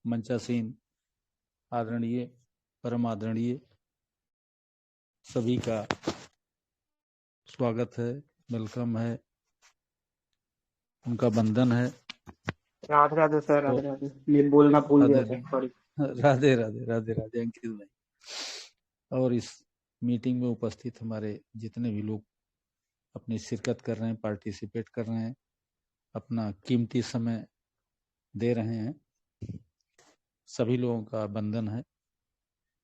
मंचासीन आदरणीय परम आदरणीय सभी का स्वागत है, वेलकम है, उनका वंदन है। राधे राधे सर, राधे राधे। प्लीज बोलना भूल गया था, सॉरी। राधे राधे राधे राधे अंकित भाई। और इस मीटिंग में उपस्थित हमारे जितने भी लोग अपनी शिरकत कर रहे हैं, पार्टिसिपेट कर रहे हैं, अपना कीमती समय दे रहे हैं, सभी लोगों का वंदन है।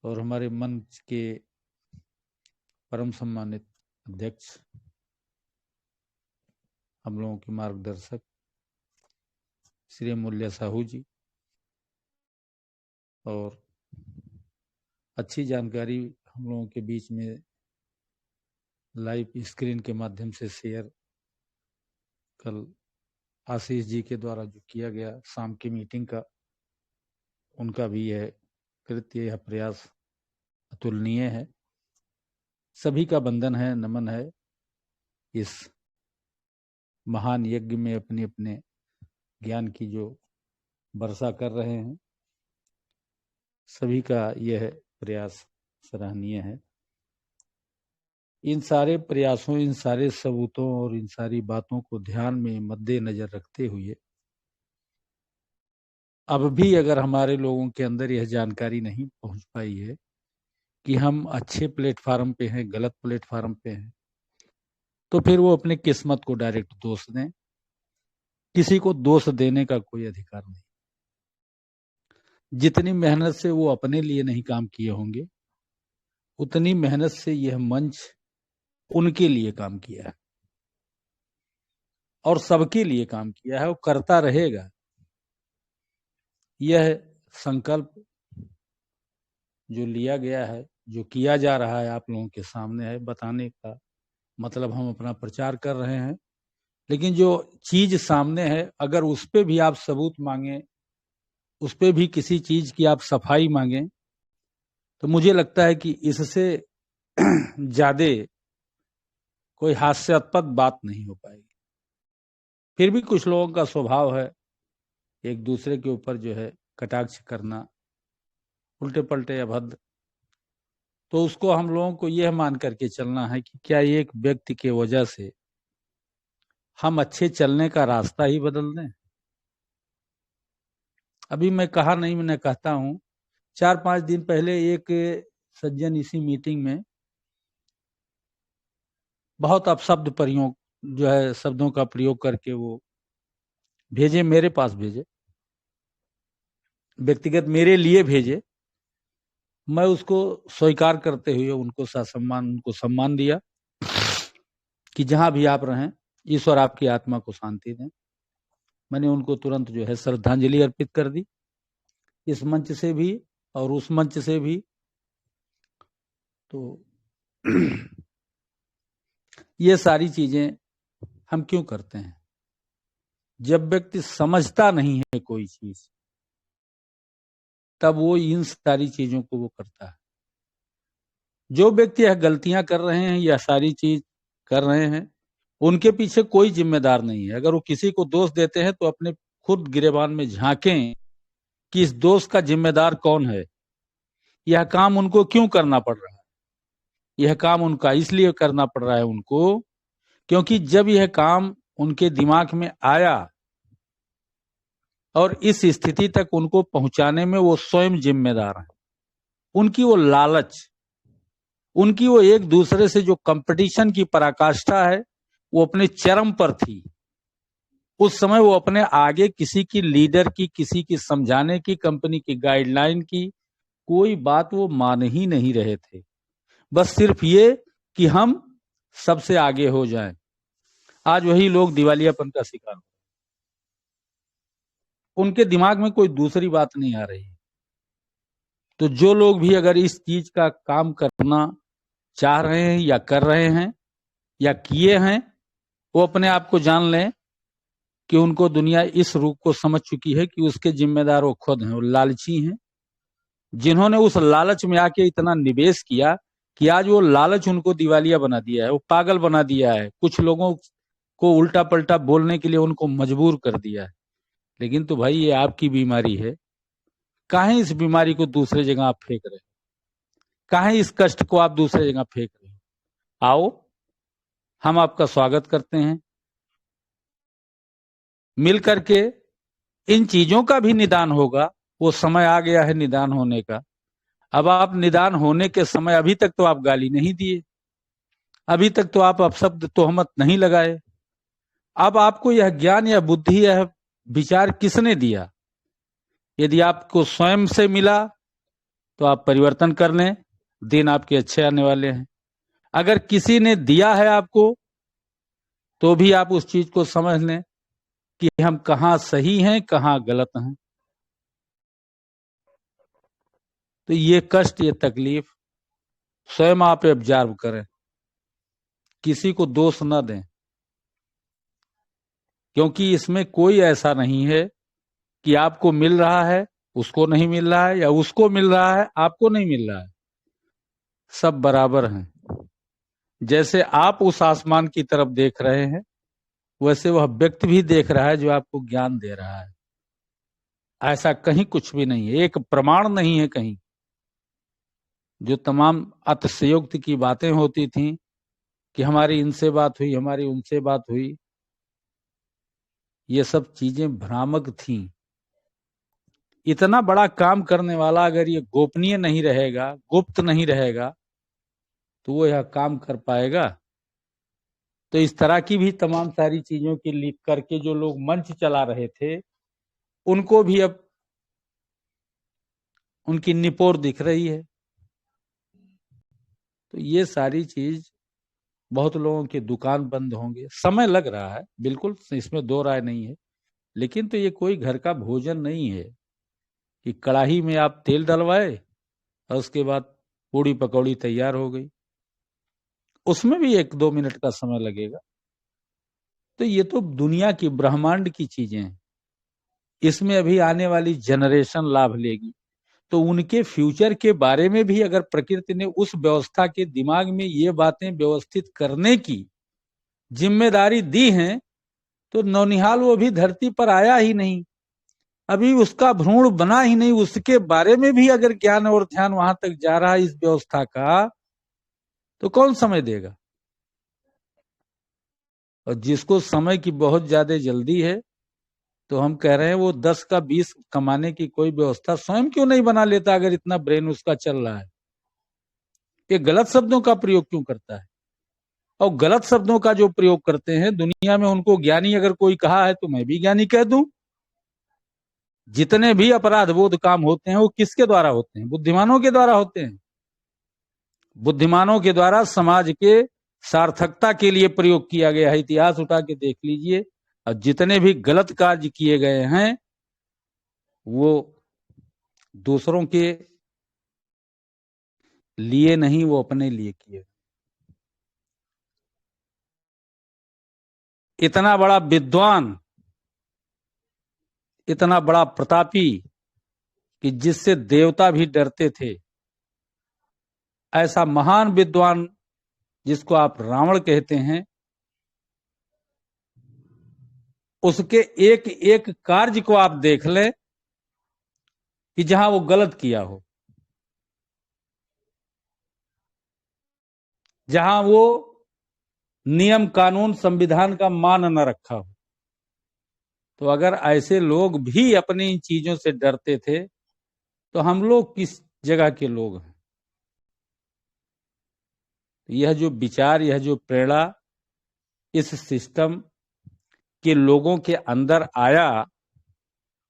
और हमारे मंच के परम सम्मानित अध्यक्ष, हम लोगों के मार्गदर्शक श्री अमूल्य साहू जी, और अच्छी जानकारी हम लोगों के बीच में लाइव स्क्रीन के माध्यम से शेयर कल आशीष जी के द्वारा जो किया गया शाम की मीटिंग का, उनका भी यह कृत्य, यह प्रयास अतुलनीय है। सभी का वंदन है, नमन है। इस महान यज्ञ में अपने अपने ज्ञान की जो वर्षा कर रहे हैं, सभी का यह प्रयास सराहनीय है। इन सारे प्रयासों, इन सारे सबूतों और इन सारी बातों को ध्यान में मद्देनजर रखते हुए अब भी अगर हमारे लोगों के अंदर यह जानकारी नहीं पहुंच पाई है कि हम अच्छे प्लेटफार्म पे हैं, गलत प्लेटफार्म पे हैं, तो फिर वो अपने किस्मत को डायरेक्ट दोष दें। किसी को दोष देने का कोई अधिकार नहीं। जितनी मेहनत से वो अपने लिए नहीं काम किए होंगे, उतनी मेहनत से यह मंच उनके लिए काम किया है और सबके लिए काम किया है, वो करता रहेगा। यह संकल्प जो लिया गया है, जो किया जा रहा है, आप लोगों के सामने है। बताने का मतलब हम अपना प्रचार कर रहे हैं, लेकिन जो चीज सामने है, अगर उस पे भी आप सबूत मांगे, उस पे भी किसी चीज की आप सफाई मांगे, तो मुझे लगता है कि इससे ज्यादा कोई हास्यास्पद बात नहीं हो पाएगी। फिर भी कुछ लोगों का स्वभाव है एक दूसरे के ऊपर जो है कटाक्ष करना, उल्टे पलटे अभद्र। तो उसको हम लोगों को यह मान करके चलना है कि क्या एक व्यक्ति के वजह से हम अच्छे चलने का रास्ता ही बदल दें। अभी मैं कहा नहीं, मैंने कहता हूं, 4-5 दिन पहले एक सज्जन इसी मीटिंग में बहुत अपशब्द प्रयोग जो है शब्दों का प्रयोग करके वो भेजे, मेरे पास भेजे, व्यक्तिगत मेरे लिए भेजे। मैं उसको स्वीकार करते हुए उनको ससम्मान, उनको सम्मान दिया कि जहां भी आप रहें, ईश्वर आपकी आत्मा को शांति दें। मैंने उनको तुरंत जो है श्रद्धांजलि अर्पित कर दी, इस मंच से भी और उस मंच से भी। तो ये सारी चीजें हम क्यों करते हैं? जब व्यक्ति समझता नहीं है कोई चीज, तब वो इन सारी चीजों को वो करता है। जो व्यक्ति यह गलतियां कर रहे हैं, यह सारी चीज कर रहे हैं, उनके पीछे कोई जिम्मेदार नहीं है। अगर वो किसी को दोष देते हैं तो अपने खुद गिरेबान में झांकें कि इस दोष का जिम्मेदार कौन है, यह काम उनको क्यों करना पड़ रहा है। यह काम उनका इसलिए करना पड़ रहा है उनको, क्योंकि जब यह काम उनके दिमाग में आया और इस स्थिति तक उनको पहुंचाने में वो स्वयं जिम्मेदार हैं। उनकी वो लालच, उनकी वो एक दूसरे से जो कंपटीशन की पराकाष्ठा है, वो अपने चरम पर थी। उस समय वो अपने आगे किसी की लीडर की, किसी की समझाने की, कंपनी की गाइडलाइन की कोई बात वो मान ही नहीं रहे थे। बस सिर्फ ये कि हम सबसे आगे हो जाएं। आज वही लोग दिवालियापन का शिकार हो, उनके दिमाग में कोई दूसरी बात नहीं आ रही। तो जो लोग भी अगर इस चीज का काम करना चाह रहे हैं या कर रहे हैं या किए हैं, वो अपने आप को जान लें कि उनको दुनिया इस रूप को समझ चुकी है कि उसके जिम्मेदार वो खुद हैं। वो लालची हैं, जिन्होंने उस लालच में आके इतना निवेश किया कि आज वो लालच उनको दिवालिया बना दिया है, वो पागल बना दिया है, कुछ लोगों को उल्टा पलटा बोलने के लिए उनको मजबूर कर दिया है। लेकिन तो भाई ये आपकी बीमारी है, काहे इस बीमारी को दूसरे जगह आप फेंक रहे हो, काहे इस कष्ट को आप दूसरे जगह फेंक रहे हो। आओ, हम आपका स्वागत करते हैं, मिल करके इन चीजों का भी निदान होगा। वो समय आ गया है निदान होने का। अब आप निदान होने के समय, अभी तक तो आप गाली नहीं दिए, अभी तक तो आप अपशब्द तोहमत नहीं लगाए। अब आपको यह ज्ञान या बुद्धि, यह विचार किसने दिया? यदि आपको स्वयं से मिला तो आप परिवर्तन कर लें, दिन आपके अच्छे आने वाले हैं। अगर किसी ने दिया है आपको तो भी आप उस चीज को समझ लें कि हम कहां सही हैं, कहां गलत हैं। तो ये कष्ट, ये तकलीफ स्वयं आप ऑब्जर्व करें, किसी को दोष न दें, क्योंकि इसमें कोई ऐसा नहीं है कि आपको मिल रहा है उसको नहीं मिल रहा है, या उसको मिल रहा है आपको नहीं मिल रहा है। सब बराबर हैं। जैसे आप उस आसमान की तरफ देख रहे हैं, वैसे वह व्यक्ति भी देख रहा है जो आपको ज्ञान दे रहा है। ऐसा कहीं कुछ भी नहीं है, एक प्रमाण नहीं है कहीं। जो तमाम अतिशयोक्ति की बातें होती थी कि हमारी इनसे बात हुई, हमारी उनसे बात हुई, ये सब चीजें भ्रामक थीं। इतना बड़ा काम करने वाला अगर ये गोपनीय नहीं रहेगा, गुप्त नहीं रहेगा, तो वो यह काम कर पाएगा? तो इस तरह की भी तमाम सारी चीजों की लिख करके जो लोग मंच चला रहे थे, उनको भी अब उनकी निपोर दिख रही है। तो ये सारी चीज, बहुत लोगों के दुकान बंद होंगे, समय लग रहा है, बिल्कुल इसमें दो राय नहीं है। लेकिन तो ये कोई घर का भोजन नहीं है कि कढ़ाई में आप तेल डलवाए और उसके बाद पूड़ी पकौड़ी तैयार हो गई। उसमें भी 1-2 मिनट का समय लगेगा। तो ये तो दुनिया की, ब्रह्मांड की चीजें हैं। इसमें अभी आने वाली जनरेशन लाभ लेगी। तो उनके फ्यूचर के बारे में भी अगर प्रकृति ने उस व्यवस्था के दिमाग में ये बातें व्यवस्थित करने की जिम्मेदारी दी है, तो नौनिहाल वो भी धरती पर आया ही नहीं, अभी उसका भ्रूण बना ही नहीं, उसके बारे में भी अगर ज्ञान और ध्यान वहां तक जा रहा है इस व्यवस्था का, तो कौन समय देगा? और जिसको समय की बहुत ज्यादा जल्दी है, तो हम कह रहे हैं वो 10 का 20 कमाने की कोई व्यवस्था स्वयं क्यों नहीं बना लेता? अगर इतना ब्रेन उसका चल रहा है, ये गलत शब्दों का प्रयोग क्यों करता है? और गलत शब्दों का जो प्रयोग करते हैं दुनिया में, उनको ज्ञानी अगर कोई कहा है तो मैं भी ज्ञानी कह दूं। जितने भी अपराध बोध काम होते हैं वो किसके द्वारा होते हैं? बुद्धिमानों के द्वारा होते हैं। बुद्धिमानों के द्वारा समाज के सार्थकता के लिए प्रयोग किया गया है। इतिहास उठा के देख लीजिए, और जितने भी गलत कार्य किए गए हैं वो दूसरों के लिए नहीं, वो अपने लिए किए। इतना बड़ा विद्वान, इतना बड़ा प्रतापी कि जिससे देवता भी डरते थे, ऐसा महान विद्वान जिसको आप रावण कहते हैं, उसके एक एक कार्य को आप देख लें कि जहां वो गलत किया हो, जहां वो नियम कानून संविधान का मान न रखा हो। तो अगर ऐसे लोग भी अपनी इन चीजों से डरते थे, तो हम लोग किस जगह के लोग हैं? यह जो विचार, यह जो प्रेरणा इस सिस्टम के लोगों के अंदर आया,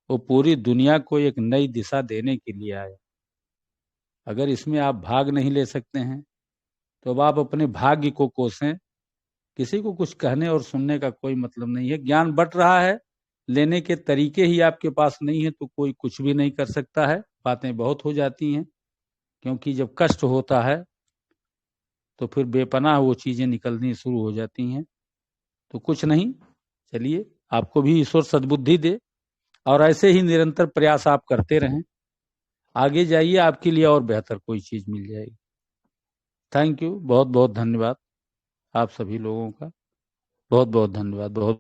वो पूरी दुनिया को एक नई दिशा देने के लिए आया। अगर इसमें आप भाग नहीं ले सकते हैं, तो अब आप अपने भाग्य को कोसें। किसी को कुछ कहने और सुनने का कोई मतलब नहीं है। ज्ञान बट रहा है, लेने के तरीके ही आपके पास नहीं है, तो कोई कुछ भी नहीं कर सकता है। बातें बहुत हो जाती हैं, क्योंकि जब कष्ट होता है तो फिर बेपनाह वो चीजें निकलनी शुरू हो जाती हैं। तो कुछ नहीं, चलिए, आपको भी ईश्वर सद्बुद्धि दे, और ऐसे ही निरंतर प्रयास आप करते रहें। आगे जाइए, आपके लिए और बेहतर कोई चीज मिल जाएगी। थैंक यू, बहुत बहुत धन्यवाद आप सभी लोगों का। बहुत बहुत धन्यवाद। बहुत